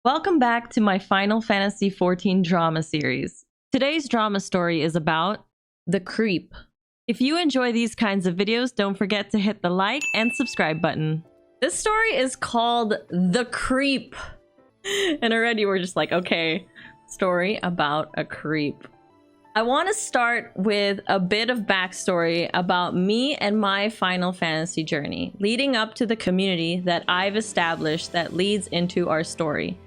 Welcome back to my Final Fantasy XIV drama series. Today's drama story is about The Creep. If you enjoy these kinds of videos, don't forget to hit the like and subscribe button. This story is called The Creep. And already we're just like, okay, story about a creep. I want to start with a bit of backstory about me and my Final Fantasy journey, leading up to the community that I've established that leads into our story.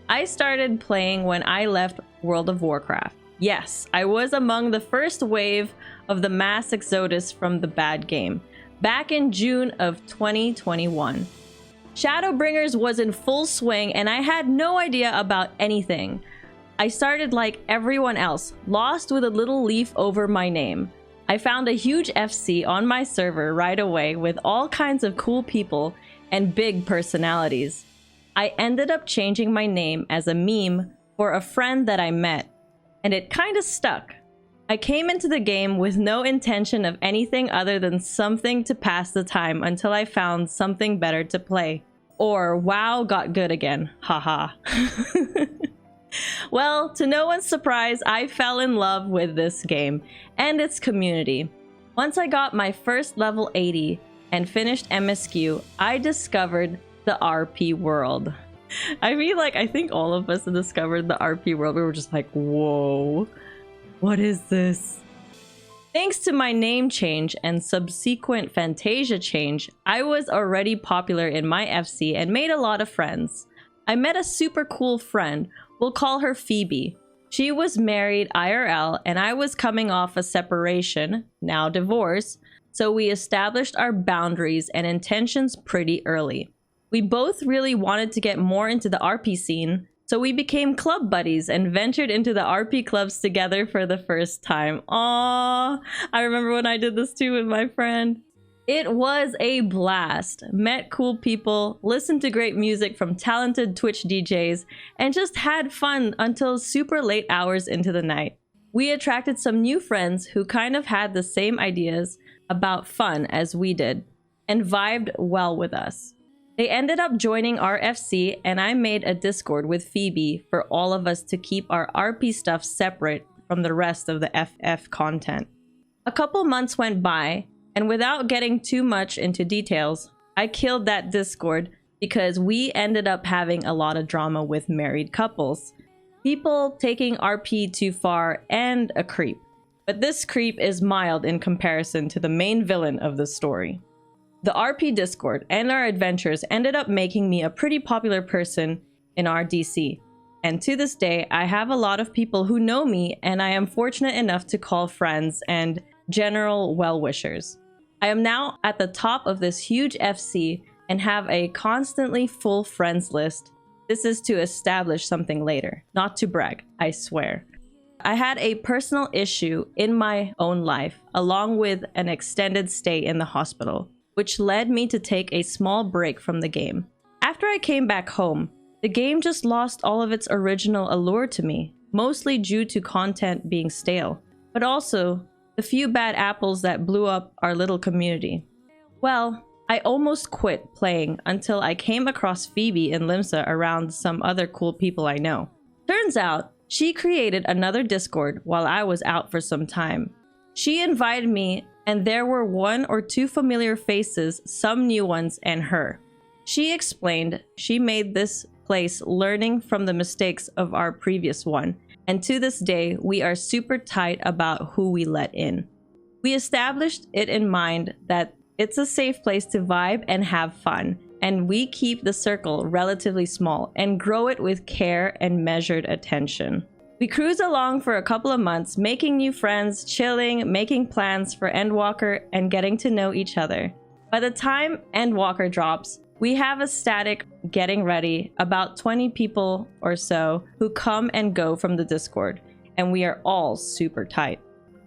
I started playing when I left World of Warcraft. Yes, I was among the first wave of the mass exodus from the bad game, back in June of 2021. Shadowbringers was in full swing and I had no idea about anything. I started like everyone else, lost with a little leaf over my name. I found a huge FC on my server right away with all kinds of cool people and big personalities. I ended up changing my name as a meme for a friend that I met, and it kinda stuck. I came into the game with no intention of anything other than something to pass the time until I found something better to play. Or WoW got good again, haha. Well, to no one's surprise, I fell in love with this game and its community. Once I got my first level 80 and finished MSQ, I discovered the RP world. I think all of us discovered the RP world. We were just like, whoa, what is this? Thanks to my name change and subsequent Fantasia change, I was already popular in my FC and made a lot of friends. I met a super cool friend. We'll call her Phoebe. She was married IRL and I was coming off a separation, now divorce, so we established our boundaries and intentions pretty early. We both really wanted to get more into the RP scene, so we became club buddies and ventured into the RP clubs together for the first time. Aww, I remember when I did this too with my friend. It was a blast. Met cool people, listened to great music from talented Twitch DJs, and just had fun until super late hours into the night. We attracted some new friends who kind of had the same ideas about fun as we did, and vibed well with us. They ended up joining our FC, and I made a Discord with Phoebe for all of us to keep our RP stuff separate from the rest of the FF content. A couple months went by, and without getting too much into details, I killed that Discord because we ended up having a lot of drama with married couples, people taking RP too far, and a creep. But this creep is mild in comparison to the main villain of the story. The RP Discord and our adventures ended up making me a pretty popular person in our DC. And to this day, I have a lot of people who know me, and I am fortunate enough to call friends and general well-wishers. I am now at the top of this huge FC and have a constantly full friends list. This is to establish something later, not to brag, I swear. I had a personal issue in my own life, along with an extended stay in the hospital, which led me to take a small break from the game. After I came back home, the game just lost all of its original allure to me, mostly due to content being stale, but also the few bad apples that blew up our little community. Well, I almost quit playing until I came across Phoebe in Limsa around some other cool people I know. Turns out, she created another Discord while I was out for some time. She invited me, and there were one or two familiar faces, some new ones, and her. She explained she made this place learning from the mistakes of our previous one, and to this day, we are super tight about who we let in. We established it in mind that it's a safe place to vibe and have fun, and we keep the circle relatively small and grow it with care and measured attention. We cruise along for a couple of months, making new friends, chilling, making plans for Endwalker, and getting to know each other. By the time Endwalker drops, we have a static getting ready, about 20 people or so who come and go from the Discord, and we are all super tight.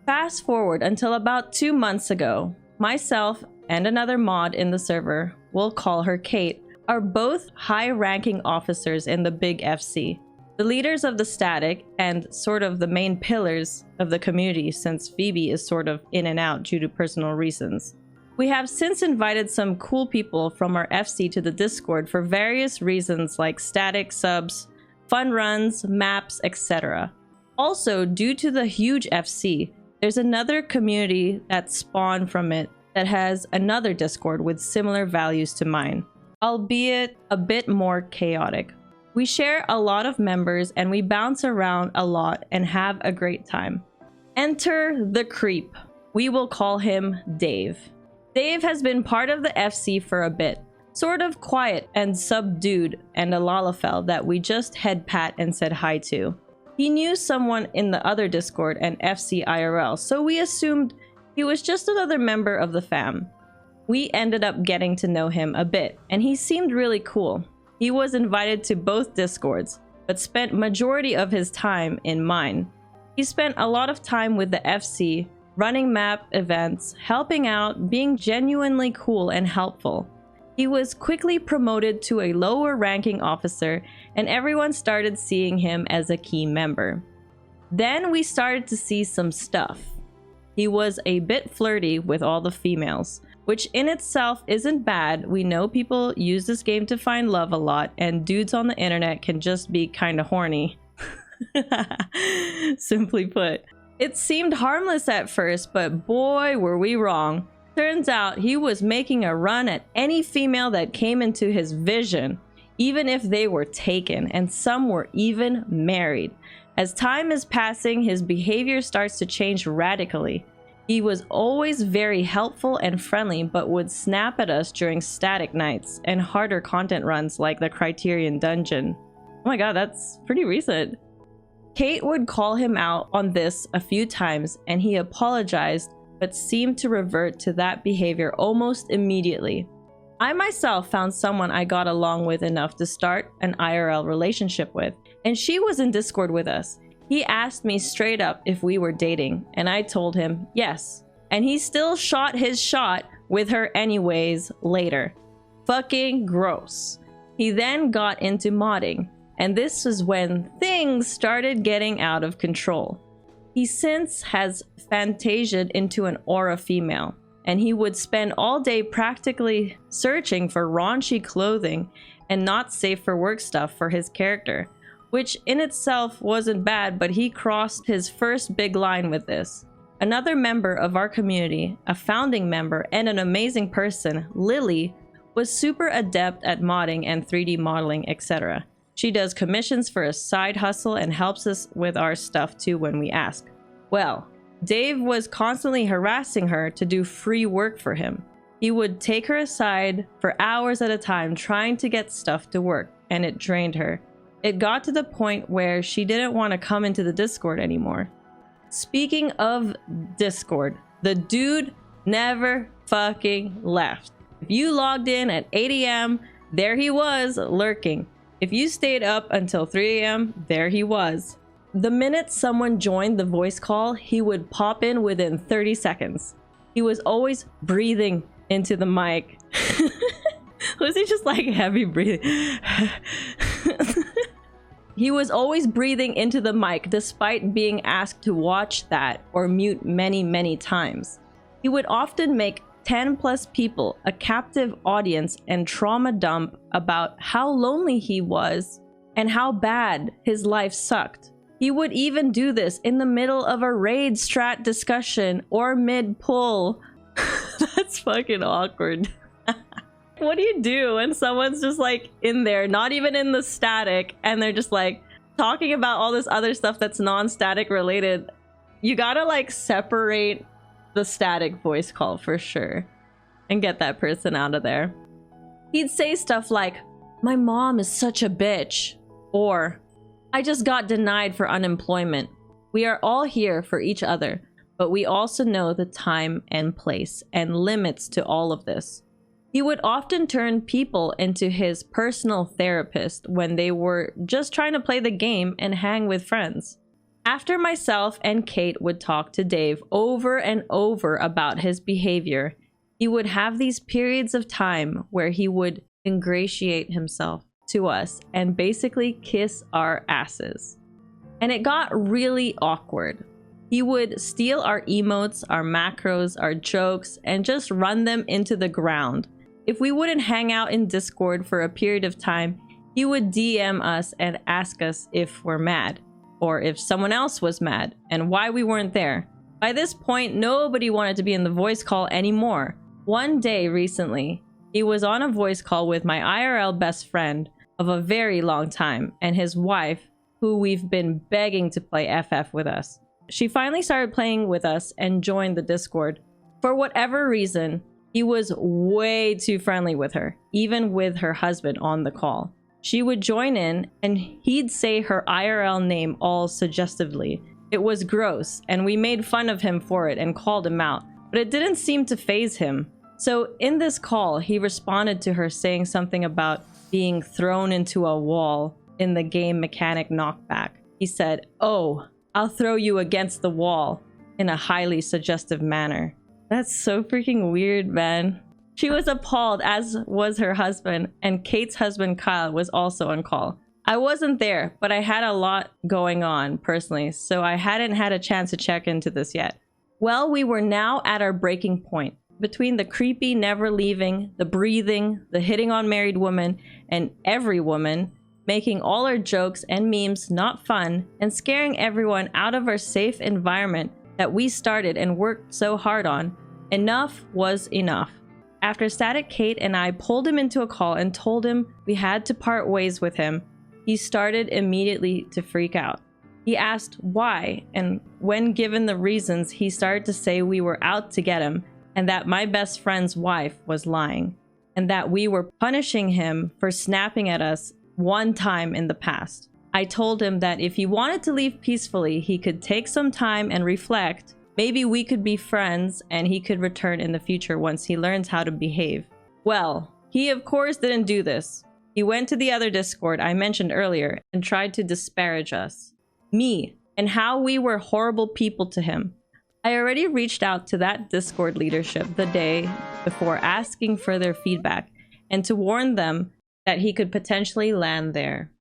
Fast forward until about 2 months ago, myself and another mod in the server, we'll call her Kate, are both high-ranking officers in the big FC. The leaders of the static and sort of the main pillars of the community, since Phoebe is sort of in and out due to personal reasons. We have since invited some cool people from our FC to the Discord for various reasons like static subs, fun runs, maps, etc. Also, due to the huge FC, there's another community that spawned from it that has another Discord with similar values to mine, albeit a bit more chaotic. We share a lot of members and we bounce around a lot and have a great time. Enter the creep. We will call him Dave. Dave has been part of the FC for a bit, sort of quiet and subdued, and a lalafell that we just head pat and said hi to. He knew someone in the other Discord and FC IRL, so we assumed he was just another member of the fam. We ended up getting to know him a bit, and he seemed really cool. He was invited to both Discords, but spent majority of his time in mine. He spent a lot of time with the FC, running map events, helping out, being genuinely cool and helpful. He was quickly promoted to a lower ranking officer, and everyone started seeing him as a key member. Then we started to see some stuff. He was a bit flirty with all the females, which in itself isn't bad. We know people use this game to find love a lot, and dudes on the internet can just be kinda horny. Simply put. It seemed harmless at first, but boy were we wrong. Turns out he was making a run at any female that came into his vision, even if they were taken, and some were even married. As time is passing, his behavior starts to change radically. He was always very helpful and friendly, but would snap at us during static nights and harder content runs like the Criterion Dungeon. Oh my god, that's pretty recent. Kate would call him out on this a few times, and he apologized, but seemed to revert to that behavior almost immediately. I myself found someone I got along with enough to start an IRL relationship with, and she was in Discord with us. He asked me straight up if we were dating, and I told him yes. And he still shot his shot with her anyways later. Fucking gross. He then got into modding, and this is when things started getting out of control. He since has fantasied into an aura female, and he would spend all day practically searching for raunchy clothing and not safe for work stuff for his character, which in itself wasn't bad, but he crossed his first big line with this. Another member of our community, a founding member and an amazing person, Lily, was super adept at modding and 3D modeling, etc. She does commissions for a side hustle and helps us with our stuff too when we ask. Well, Dave was constantly harassing her to do free work for him. He would take her aside for hours at a time trying to get stuff to work, and it drained her. It got to the point where she didn't want to come into the Discord anymore. Speaking of Discord, the dude never fucking left. If you logged in at 8 AM, there he was lurking. If you stayed up until 3 AM, there he was. The minute someone joined the voice call, he would pop in within 30 seconds. He was always breathing into the mic. Was he just like heavy breathing? He was always breathing into the mic despite being asked to watch that or mute many times. He would often make 10 plus people a captive audience and trauma dump about how lonely he was and how bad his life sucked. He would even do this in the middle of a raid strat discussion or mid-pull. That's fucking awkward. What do you do when someone's just like in there, not even in the static, and they're just like talking about all this other stuff that's non-static related? You gotta like separate the static voice call for sure and get that person out of there. He'd say stuff like, "My mom is such a bitch," or "I just got denied for unemployment." We are all here for each other, but we also know the time and place and limits to all of this. He would often turn people into his personal therapist when they were just trying to play the game and hang with friends. After myself and Kate would talk to Dave over and over about his behavior, he would have these periods of time where he would ingratiate himself to us and basically kiss our asses. And it got really awkward. He would steal our emotes, our macros, our jokes, and just run them into the ground. If we wouldn't hang out in Discord for a period of time, he would DM us and ask us if we're mad, or if someone else was mad, and why we weren't there. By this point, nobody wanted to be in the voice call anymore. One day recently, he was on a voice call with my IRL best friend of a very long time and his wife, who we've been begging to play FF with us. She finally started playing with us and joined the Discord. For whatever reason, he was way too friendly with her, even with her husband on the call. She would join in and he'd say her IRL name all suggestively. It was gross, and we made fun of him for it and called him out, but it didn't seem to faze him. So in this call, he responded to her saying something about being thrown into a wall in the game mechanic knockback. He said, "Oh, I'll throw you against the wall," in a highly suggestive manner. That's so freaking weird, man. She was appalled, as was her husband, and Kate's husband Kyle was also on call. I wasn't there, but I had a lot going on personally, so I hadn't had a chance to check into this yet. Well, we were now at our breaking point. Between the creepy never leaving, the breathing, the hitting on married women, and every woman, making all our jokes and memes not fun, and scaring everyone out of our safe environment that we started and worked so hard on, enough was enough. After Static Kate and I pulled him into a call and told him we had to part ways with him, he started immediately to freak out. He asked why, and when given the reasons, he started to say we were out to get him, and that my best friend's wife was lying, and that we were punishing him for snapping at us one time in the past. I told him that if he wanted to leave peacefully, he could take some time and reflect. Maybe we could be friends and he could return in the future once he learns how to behave. Well, he of course didn't do this. He went to the other Discord I mentioned earlier and tried to disparage us. Me, and how we were horrible people to him. I already reached out to that Discord leadership the day before asking for their feedback and to warn them that he could potentially land there.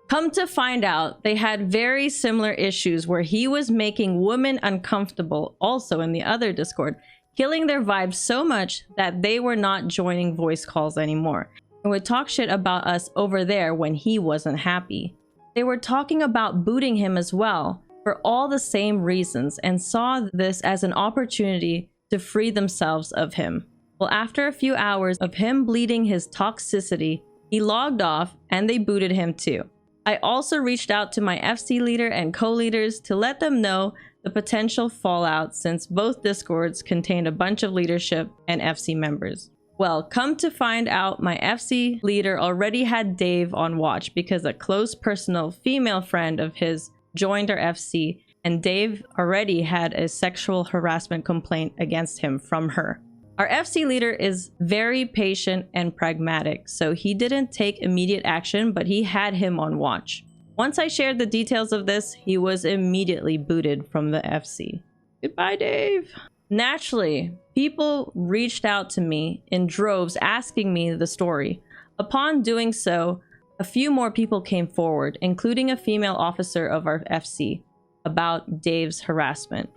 Come to find out, they had very similar issues where he was making women uncomfortable also in the other Discord, killing their vibes so much that they were not joining voice calls anymore and would talk shit about us over there when he wasn't happy. They were talking about booting him as well for all the same reasons and saw this as an opportunity to free themselves of him. Well, after a few hours of him bleeding his toxicity, he logged off and they booted him too. I also reached out to my FC leader and co-leaders to let them know the potential fallout since both Discords contained a bunch of leadership and FC members. Well, come to find out, my FC leader already had Dave on watch because a close personal female friend of his joined our FC, and Dave already had a sexual harassment complaint against him from her. Our FC leader is very patient and pragmatic, so he didn't take immediate action, but he had him on watch. Once I shared the details of this, he was immediately booted from the FC. Goodbye, Dave. Naturally, people reached out to me in droves asking me the story. Upon doing so, a few more people came forward, including a female officer of our FC, about Dave's harassment.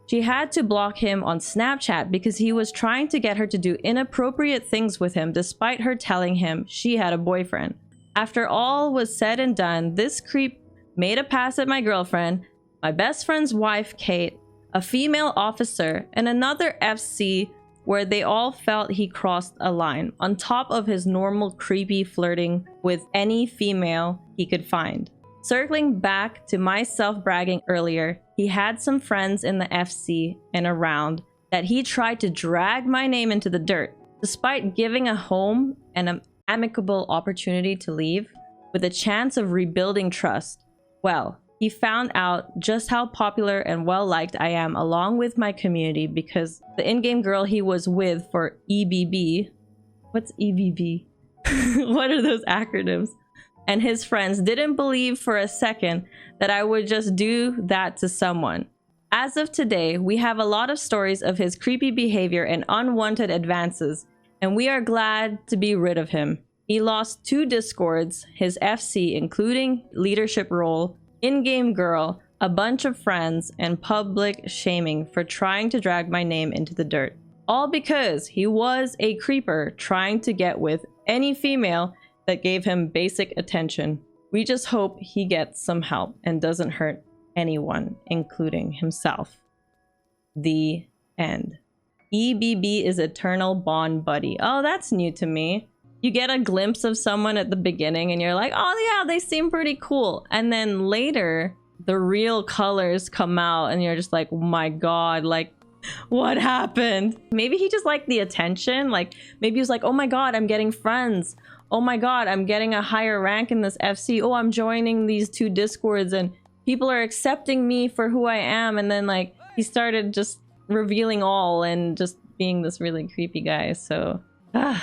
She had to block him on Snapchat because he was trying to get her to do inappropriate things with him despite her telling him she had a boyfriend. After all was said and done, this creep made a pass at my girlfriend, my best friend's wife, Kate, a female officer, and another FC, where they all felt he crossed a line, on top of his normal creepy flirting with any female he could find. Circling back to my self-bragging earlier, he had some friends in the FC and around that he tried to drag my name into the dirt, despite giving a home and an amicable opportunity to leave, with a chance of rebuilding trust. Well, he found out just how popular and well-liked I am along with my community because the in-game girl he was with for EBB... What's EBB? What are those acronyms? And his friends didn't believe for a second that I would just do that to someone. As of today, we have a lot of stories of his creepy behavior and unwanted advances, and we are glad to be rid of him. He lost 2 Discords, his FC including leadership role, in-game girl, a bunch of friends, and public shaming for trying to drag my name into the dirt. All because he was a creeper trying to get with any female that gave him basic attention. We just hope he gets some help and doesn't hurt anyone, including himself. The end. EBB is eternal bond buddy. Oh, that's new to me. You get a glimpse of someone at the beginning and you're like, oh yeah, they seem pretty cool. And then later, the real colors come out and you're just like, oh my god, like, what happened? Maybe he just liked the attention. Like, maybe he was like, oh my god, I'm getting friends. Oh my god, I'm getting a higher rank in this FC. Oh, I'm joining these 2 discords and people are accepting me for who I am. And then like, he started just revealing all and just being this really creepy guy. So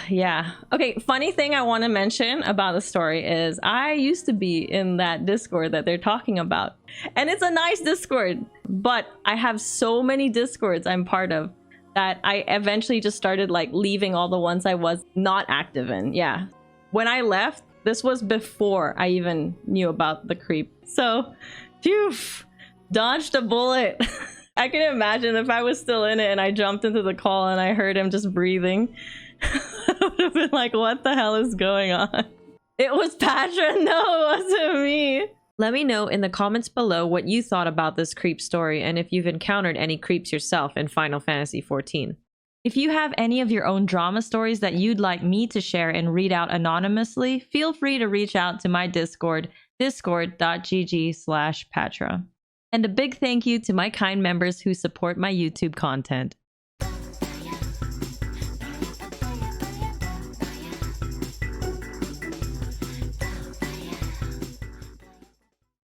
yeah. Okay, funny thing I want to mention about the story is I used to be in that Discord that they're talking about. And it's a nice Discord, but I have so many Discords I'm part of that I eventually just started like leaving all the ones I was not active in. Yeah. When I left, this was before I even knew about the creep. So, phew, dodged a bullet. I can imagine if I was still in it and I jumped into the call and I heard him just breathing. I would have been like, what the hell is going on? It was Pathra. No, it wasn't me. Let me know in the comments below what you thought about this creep story and if you've encountered any creeps yourself in Final Fantasy XIV. If you have any of your own drama stories that you'd like me to share and read out anonymously, feel free to reach out to my Discord, discord.gg/Pathra. And a big thank you to my kind members who support my YouTube content.